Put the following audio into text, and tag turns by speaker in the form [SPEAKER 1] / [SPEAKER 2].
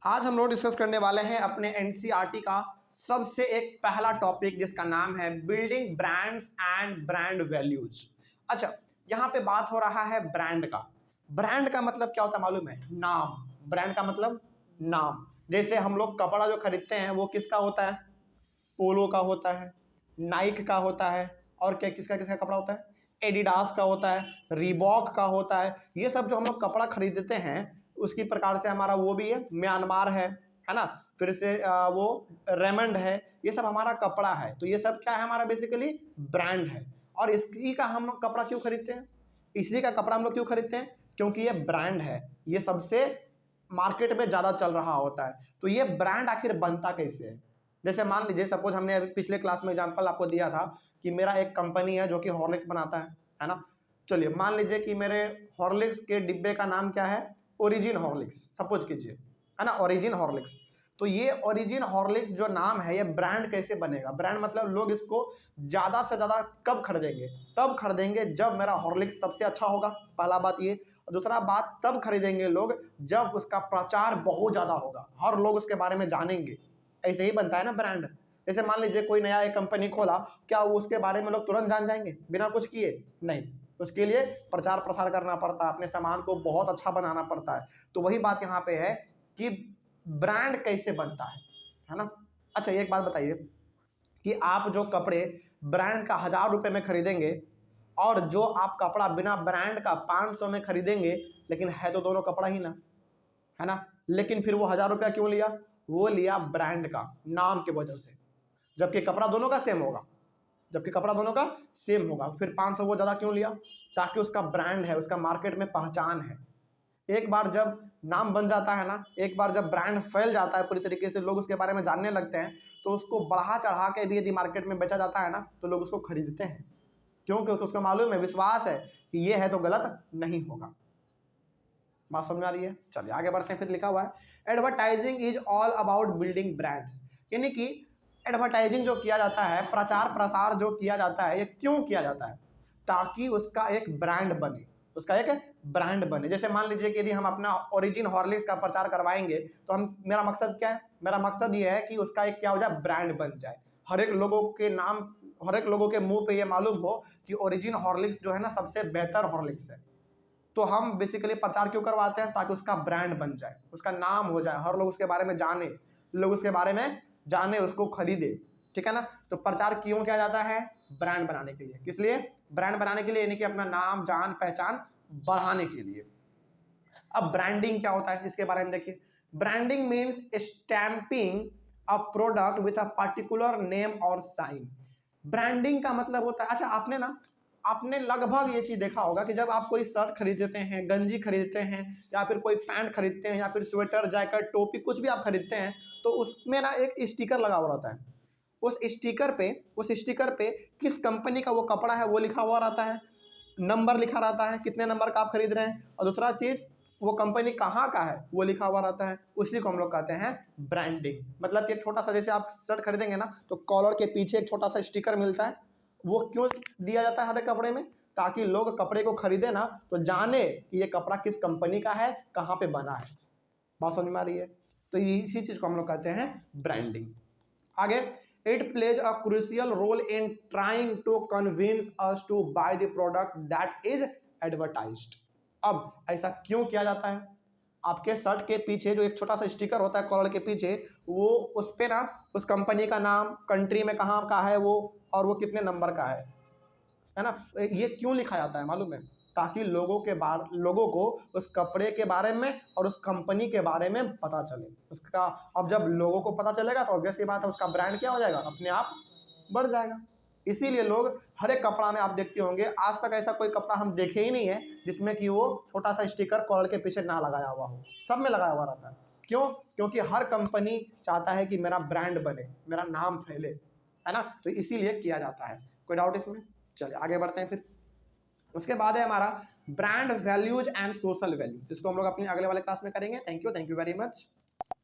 [SPEAKER 1] आज हम लोग डिस्कस करने वाले हैं अपने एनसीईआरटी का सबसे एक पहला टॉपिक जिसका नाम है building brands and brand values. अच्छा, यहाँ पे बात हो रहा है ब्रांड का। ब्रांड का मतलब क्या होता है मालूम है? नाम। ब्रांड का मतलब नाम। जैसे हम लोग कपड़ा जो खरीदते हैं वो किसका होता है? पोलो का होता है, नाइक का होता है, और क्या किसका किसका कपड़ा होता है? एडिडास का होता है, रीबॉक का होता है। ये सब जो हम लोग कपड़ा खरीदते हैं उसकी प्रकार से हमारा वो भी है, म्यांमार है ना, फिर से वो रेमंड है। ये सब हमारा कपड़ा है। तो ये सब क्या है? हमारा बेसिकली ब्रांड है। और इसी का हम लोग कपड़ा क्यों खरीदते हैं? इसी का कपड़ा हम लोग क्यों खरीदते हैं? क्योंकि ये ब्रांड है, ये सबसे मार्केट में ज़्यादा चल रहा होता है। तो ये ब्रांड आखिर बनता कैसे है? जैसे मान लीजिए, सपोज हमने अभी पिछले क्लास में एग्जांपल आपको दिया था कि मेरा एक कंपनी है जो कि हॉर्लिक्स बनाता है ना। चलिए मान लीजिए कि मेरे हॉर्लिक्स के डिब्बे का नाम क्या है? ओरिजिन हॉर्लिक्स सपोज कीजिए, है ना, ओरिजिन हॉर्लिक्स। तो ये ओरिजिन हॉर्लिक्स जो नाम है, ये ब्रांड कैसे बनेगा? ब्रांड मतलब लोग इसको ज़्यादा से ज़्यादा कब खरीदेंगे? तब खरीदेंगे जब मेरा हॉर्लिक्स सबसे अच्छा होगा, पहला बात ये। और दूसरा बात, तब खरीदेंगे लोग जब उसका प्रचार बहुत ज़्यादा होगा, हर लोग उसके बारे में जानेंगे। ऐसे ही बनता है ना ब्रांड। जैसे मान लीजिए कोई नया एक कंपनी खोला, क्या वो उसके बारे में लोग तुरंत जान जाएंगे बिना कुछ किए? नहीं, उसके लिए प्रचार प्रसार करना पड़ता है, अपने सामान को बहुत अच्छा बनाना पड़ता है। तो वही बात यहाँ पे है कि ब्रांड कैसे बनता है ना। अच्छा, एक बात बताइए कि आप जो कपड़े ब्रांड का 1000 रुपये में खरीदेंगे और जो आप कपड़ा बिना ब्रांड का 500 में खरीदेंगे, लेकिन है तो दोनों कपड़ा ही ना, है ना। लेकिन फिर वो 1000 रुपया क्यों लिया? वो लिया ब्रांड का, नाम के वजह से। जबकि कपड़ा दोनों का सेम होगा, जबकि कपड़ा दोनों का सेम होगा, फिर 500 वो ज़्यादा क्यों लिया? ताकि उसका ब्रांड है, उसका मार्केट में पहचान है। एक बार जब नाम बन जाता है ना, एक बार जब ब्रांड फैल जाता है पूरी तरीके से, लोग उसके बारे में जानने लगते हैं, तो उसको बढ़ा चढ़ा के भी यदि मार्केट में बेचा जाता है ना, तो लोग उसको खरीदते हैं। क्यों? क्योंकि उसको मालूम है, विश्वास है कि ये है तो गलत नहीं होगा। बात समझ आ रही है? चलिए आगे बढ़ते हैं। फिर लिखा हुआ है advertising is all about building brands. यानी कि एडवर्टाइजिंग जो किया जाता है, प्रचार प्रसार जो किया जाता है, ये क्यों किया जाता है? ताकि उसका एक ब्रांड बने, उसका एक ब्रांड बने। जैसे मान लीजिए कि यदि हम अपना ओरिजिन हॉर्लिक्स का प्रचार करवाएंगे, तो मेरा मकसद क्या है? मेरा मकसद ये है कि उसका एक क्या हो जाए? ब्रांड बन जाए। हर एक लोगों के नाम, हर एक लोगों के मुंह पे ये मालूम हो कि ओरिजिन हॉर्लिक्स जो है ना, सबसे बेहतर हॉर्लिक्स है। तो हम बेसिकली प्रचार क्यों करवाते हैं? ताकि उसका ब्रांड बन जाए, उसका नाम हो जाए, हर लोग उसके बारे में जाने, लोग उसके बारे में जाने, उसको खरीदे। ठीक है ना। तो प्रचार क्यों किया जाता है? ब्रांड बनाने के लिए। किस लिए? ब्रांड बनाने के लिए, यानी कि अपना नाम जान पहचान बढ़ाने के लिए। अब ब्रांडिंग क्या होता है इसके बारे में देखिए। Branding means stamping a product with a particular name और साइन। ब्रांडिंग का मतलब होता है, अच्छा आपने लगभग ये चीज देखा होगा कि जब आप कोई शर्ट खरीदते हैं, गंजी खरीदते हैं, या फिर कोई पैंट खरीदते हैं, या फिर स्वेटर, जैकेट, टोपी, कुछ भी आप खरीदते हैं, तो उसमें ना एक स्टिकर लगा हुआ रहता है। उस स्टिकर पे किस कंपनी का वो कपड़ा है वो लिखा हुआ रहता है, नंबर लिखा रहता है, कितने नंबर का आप खरीद रहे हैं, और दूसरा चीज़ वो कंपनी कहाँ का है वो लिखा हुआ रहता है। उसी को हम लोग कहते हैं ब्रांडिंग। मतलब कि एक छोटा सा, जैसे आप शर्ट खरीदेंगे ना, तो कॉलर के पीछे एक छोटा सा स्टिकर मिलता है। वो क्यों दिया जाता है हर एक कपड़े में? ताकि लोग कपड़े को खरीदे ना तो जाने कि ये कपड़ा किस कंपनी का है, कहाँ पे बना है। बात समझ में आ रही है? तो इसी चीज़ को हम लोग कहते हैं ब्रांडिंग। आगे, it plays a crucial role in trying to convince us to buy the product that is advertised. अब ऐसा क्यों किया जाता है? आपके शर्ट के पीछे जो एक छोटा सा स्टिकर होता है कॉलर के पीछे, वो उस पे ना उस कंपनी का नाम, कंट्री में कहाँ का है वो, और वो कितने नंबर का है ना। ये क्यों लिखा जाता है मालूम है? ताकि लोगों को उस कपड़े के बारे में और उस कंपनी के बारे में पता चले उसका। अब जब लोगों को पता चलेगा तो ऑब्वियस सी बात है, उसका ब्रांड क्या हो जाएगा? अपने आप बढ़ जाएगा। इसीलिए लोग हर एक कपड़ा में, आप देखते होंगे, आज तक ऐसा कोई कपड़ा हम देखे ही नहीं है जिसमें कि वो छोटा सा स्टिकर कॉलर के पीछे ना लगाया हुआ हो। सब में लगाया हुआ रहता है। क्यों? क्योंकि हर कंपनी चाहता है कि मेरा ब्रांड बने, मेरा नाम फैले, है ना। तो इसीलिए किया जाता है। कोई डाउट इसमें? चलिए आगे बढ़ते हैं। फिर उसके बाद है हमारा brand values and social value, जिसको हम लोग अपने अगले वाले क्लास में करेंगे। Thank you very much.